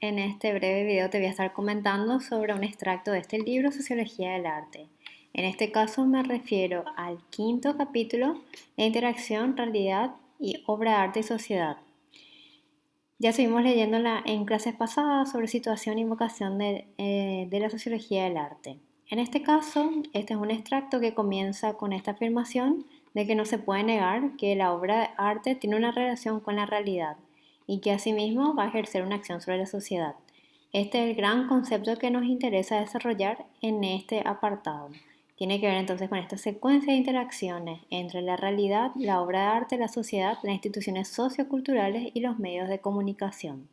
En este breve video te voy a estar comentando sobre un extracto de este libro, Sociología del Arte. En este caso me refiero al quinto capítulo de Interacción, Realidad y Obra de Arte y Sociedad. Ya estuvimos leyéndola en clases pasadas sobre situación y vocación de la sociología del arte. En este caso, este es un extracto que comienza con esta afirmación de que no se puede negar que la obra de arte tiene una relación con la realidad y que asimismo va a ejercer una acción sobre la sociedad. Este es el gran concepto que nos interesa desarrollar en este apartado. Tiene que ver entonces con esta secuencia de interacciones entre la realidad, la obra de arte, la sociedad, las instituciones socioculturales y los medios de comunicación.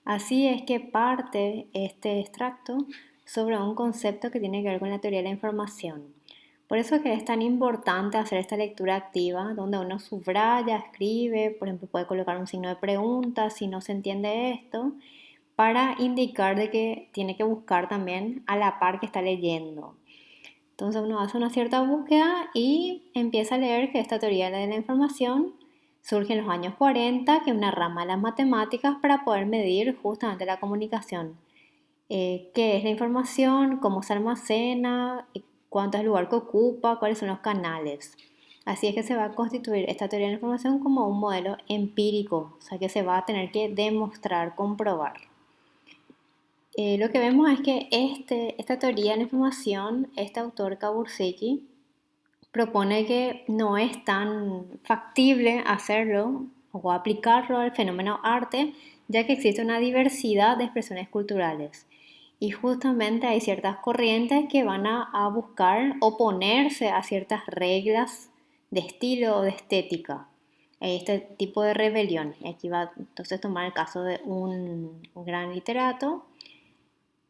Así es que parte este extracto sobre un concepto que tiene que ver con la teoría de la información. Por eso que es tan importante hacer esta lectura activa, donde uno subraya, escribe, por ejemplo, puede colocar un signo de pregunta si no se entiende esto, para indicar de que tiene que buscar también a la par que está leyendo. Entonces uno hace una cierta búsqueda y empieza a leer que esta teoría de la información surge en los años 40, que es una rama de las matemáticas para poder medir justamente la comunicación. ¿Qué es la información? ¿Cómo se almacena? ¿Cuánto es el lugar que ocupa? ¿Cuáles son los canales? Así es que se va a constituir esta teoría de la información como un modelo empírico, o sea que se va a tener que demostrar, comprobar. Lo que vemos es que esta teoría de la información, este autor Kabursky, propone que no es tan factible hacerlo o aplicarlo al fenómeno arte, ya que existe una diversidad de expresiones culturales. Y justamente hay ciertas corrientes que van a buscar oponerse a ciertas reglas de estilo o de estética. Hay este tipo de rebelión. Y aquí va entonces a tomar el caso de un gran literato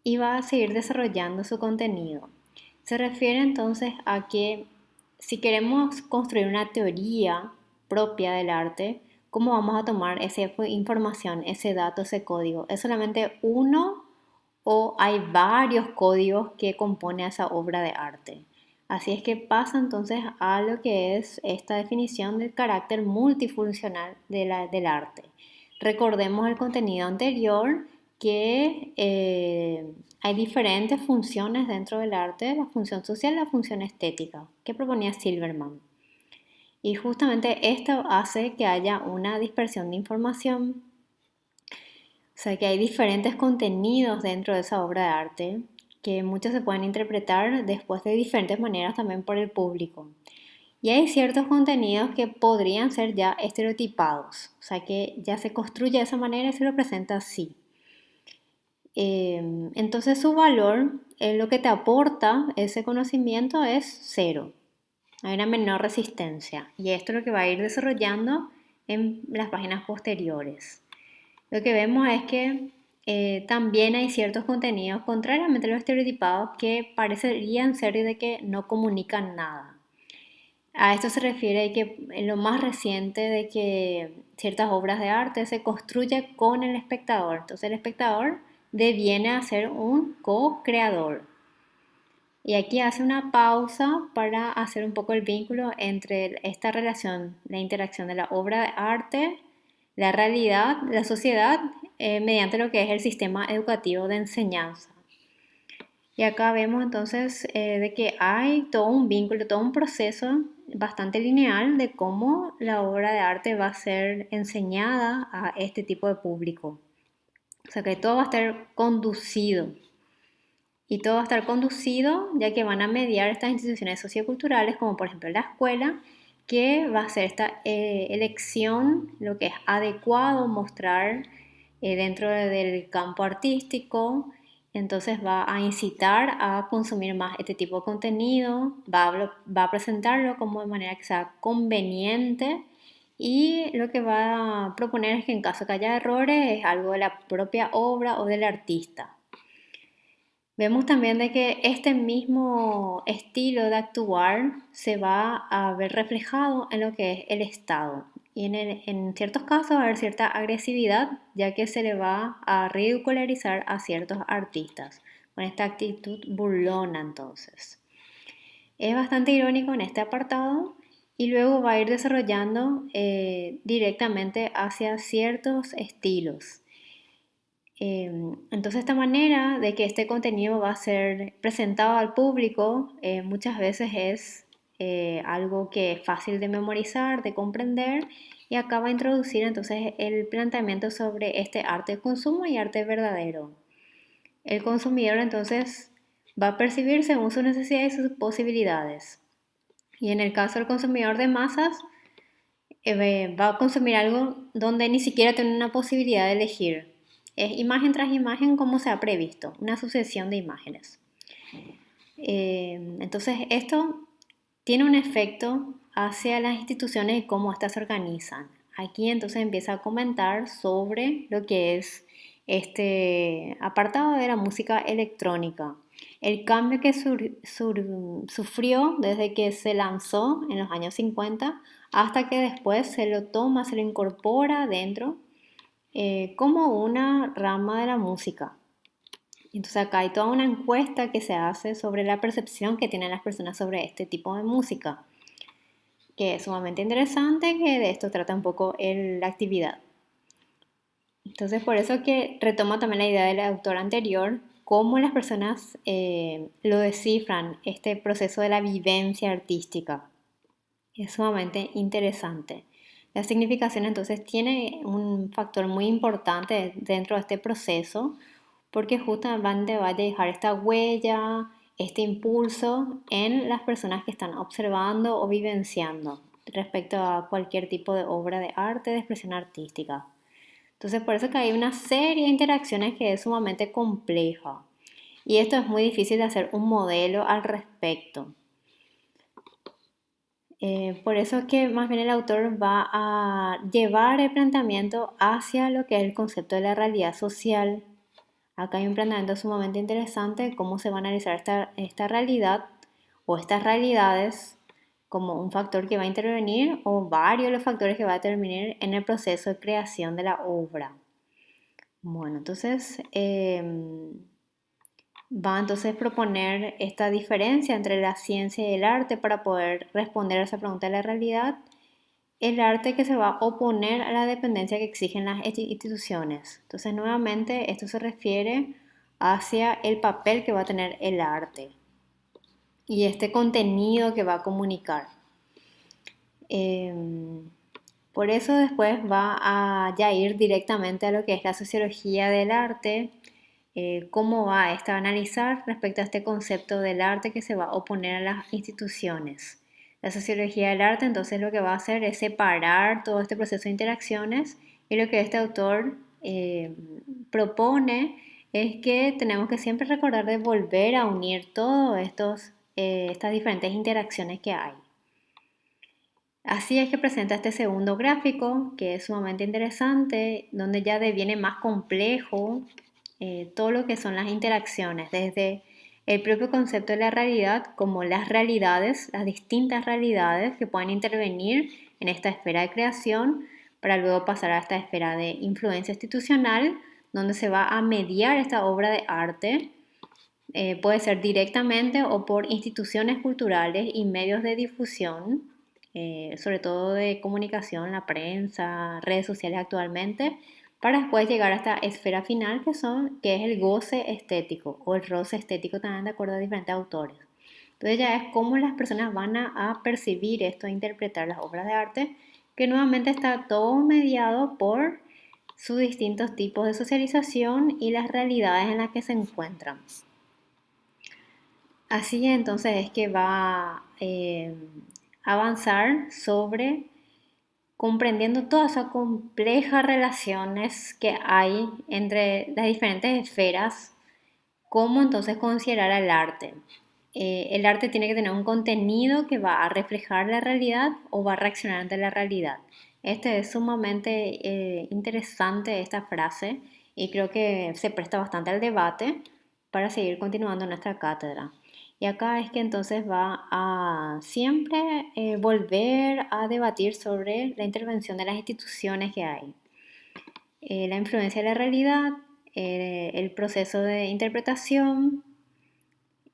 y va a seguir desarrollando su contenido. Se refiere entonces a que si queremos construir una teoría propia del arte, ¿cómo vamos a tomar esa información, ese dato, ese código? ¿Es solamente uno o hay varios códigos que componen esa obra de arte? Así es que pasa entonces a lo que es esta definición del carácter multifuncional del arte. Recordemos el contenido anterior que hay diferentes funciones dentro del arte, la función social y la función estética, que proponía Silverman. Y justamente esto hace que haya una dispersión de información, o sea que hay diferentes contenidos dentro de esa obra de arte que muchos se pueden interpretar después de diferentes maneras también por el público. Y hay ciertos contenidos que podrían ser ya estereotipados, o sea que ya se construye de esa manera y se lo presenta así. Entonces su valor, lo que te aporta ese conocimiento es cero. Hay una menor resistencia y esto es lo que va a ir desarrollando en las páginas posteriores. Lo que vemos es que también hay ciertos contenidos, contrariamente a los estereotipados, que parecerían ser de que no comunican nada. A esto se refiere que en lo más reciente de que ciertas obras de arte se construyen con el espectador. Entonces el espectador deviene a ser un co-creador. Y aquí hace una pausa para hacer un poco el vínculo entre esta relación, la interacción de la obra de arte, la realidad, la sociedad, mediante lo que es el sistema educativo de enseñanza. Y acá vemos entonces de que hay todo un vínculo, todo un proceso bastante lineal de cómo la obra de arte va a ser enseñada a este tipo de público. O sea que todo va a estar conducido. Y todo va a estar conducido ya que van a mediar estas instituciones socioculturales, como por ejemplo la escuela, que va a hacer esta elección, lo que es adecuado mostrar dentro del campo artístico. Entonces va a incitar a consumir más este tipo de contenido, va a presentarlo como de manera que sea conveniente y lo que va a proponer es que en caso que haya errores es algo de la propia obra o del artista. Vemos también de que este mismo estilo de actuar se va a ver reflejado en lo que es el Estado. Y en ciertos casos va a haber cierta agresividad, ya que se le va a ridicularizar a ciertos artistas, con esta actitud burlona entonces. Es bastante irónico en este apartado y luego va a ir desarrollando directamente hacia ciertos estilos. Entonces esta manera de que este contenido va a ser presentado al público muchas veces es algo que es fácil de memorizar, de comprender y acaba de introducir entonces el planteamiento sobre este arte de consumo y arte verdadero. El consumidor entonces va a percibir según sus necesidades y sus posibilidades. Y en el caso del consumidor de masas, va a consumir algo donde ni siquiera tiene una posibilidad de elegir. Es imagen tras imagen como se ha previsto, una sucesión de imágenes. Entonces esto tiene un efecto hacia las instituciones y cómo éstas se organizan. Aquí entonces empieza a comentar sobre lo que es este apartado de la música electrónica. El cambio que sufrió desde que se lanzó en los años 50 hasta que después se lo toma, se lo incorpora dentro como una rama de la música. Entonces acá hay toda una encuesta que se hace sobre la percepción que tienen las personas sobre este tipo de música, que es sumamente interesante, que de esto trata un poco la actividad. Entonces por eso que retoma también la idea del autor anterior, cómo las personas lo descifran, este proceso de la vivencia artística. Es sumamente interesante. La significación entonces tiene un factor muy importante dentro de este proceso porque justamente va a dejar esta huella, este impulso en las personas que están observando o vivenciando respecto a cualquier tipo de obra de arte, de expresión artística. Entonces por eso que hay una serie de interacciones que es sumamente compleja y esto es muy difícil de hacer un modelo al respecto. Por eso es que más bien el autor va a llevar el planteamiento hacia lo que es el concepto de la realidad social. Acá hay un planteamiento sumamente interesante de cómo se va a analizar esta realidad o estas realidades como un factor que va a intervenir o varios de los factores que va a intervenir en el proceso de creación de la obra. Bueno, entonces va a entonces proponer esta diferencia entre la ciencia y el arte para poder responder a esa pregunta de la realidad. El arte que se va a oponer a la dependencia que exigen las instituciones. Entonces, nuevamente, esto se refiere hacia el papel que va a tener el arte y este contenido que va a comunicar. Por eso después va a ya ir directamente a lo que es la sociología del arte, cómo va esta a analizar respecto a este concepto del arte que se va a oponer a las instituciones. La sociología del arte entonces lo que va a hacer es separar todo este proceso de interacciones y lo que este autor propone es que tenemos que siempre recordar de volver a unir todas estas diferentes interacciones que hay. Así es que presenta este segundo gráfico, que es sumamente interesante, donde ya deviene más complejo todo lo que son las interacciones, desde el propio concepto de la realidad, como las realidades, las distintas realidades que pueden intervenir en esta esfera de creación, para luego pasar a esta esfera de influencia institucional, donde se va a mediar esta obra de arte. Puede ser directamente o por instituciones culturales y medios de difusión, sobre todo de comunicación, la prensa, redes sociales actualmente, para después llegar a esta esfera final que es el goce estético o el roce estético también de acuerdo a diferentes autores. Entonces ya es cómo las personas van a percibir esto, a interpretar las obras de arte, que nuevamente está todo mediado por sus distintos tipos de socialización y las realidades en las que se encuentran. Así entonces es que va a avanzar sobre comprendiendo todas esas complejas relaciones que hay entre las diferentes esferas, cómo entonces considerar el arte. El arte tiene que tener un contenido que va a reflejar la realidad o va a reaccionar ante la realidad. Este es sumamente interesante esta frase y creo que se presta bastante al debate para seguir continuando nuestra cátedra. Y acá es que entonces va a siempre volver a debatir sobre la intervención de las instituciones que hay, la influencia de la realidad, el proceso de interpretación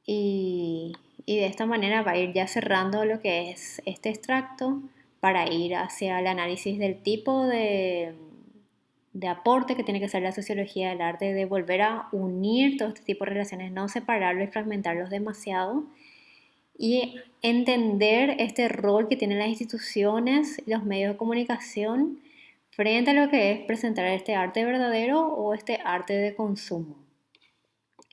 y, y de esta manera va a ir ya cerrando lo que es este extracto para ir hacia el análisis del tipo de aporte que tiene que ser la sociología del arte, de volver a unir todo este tipo de relaciones, no separarlos y fragmentarlos demasiado, y entender este rol que tienen las instituciones y los medios de comunicación frente a lo que es presentar este arte verdadero o este arte de consumo.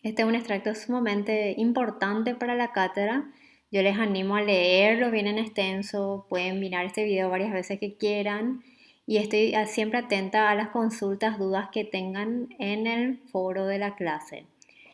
Este es un extracto sumamente importante para la cátedra. Yo les animo a leerlo bien en extenso, pueden mirar este video varias veces que quieran y estoy siempre atenta a las consultas, dudas que tengan en el foro de la clase.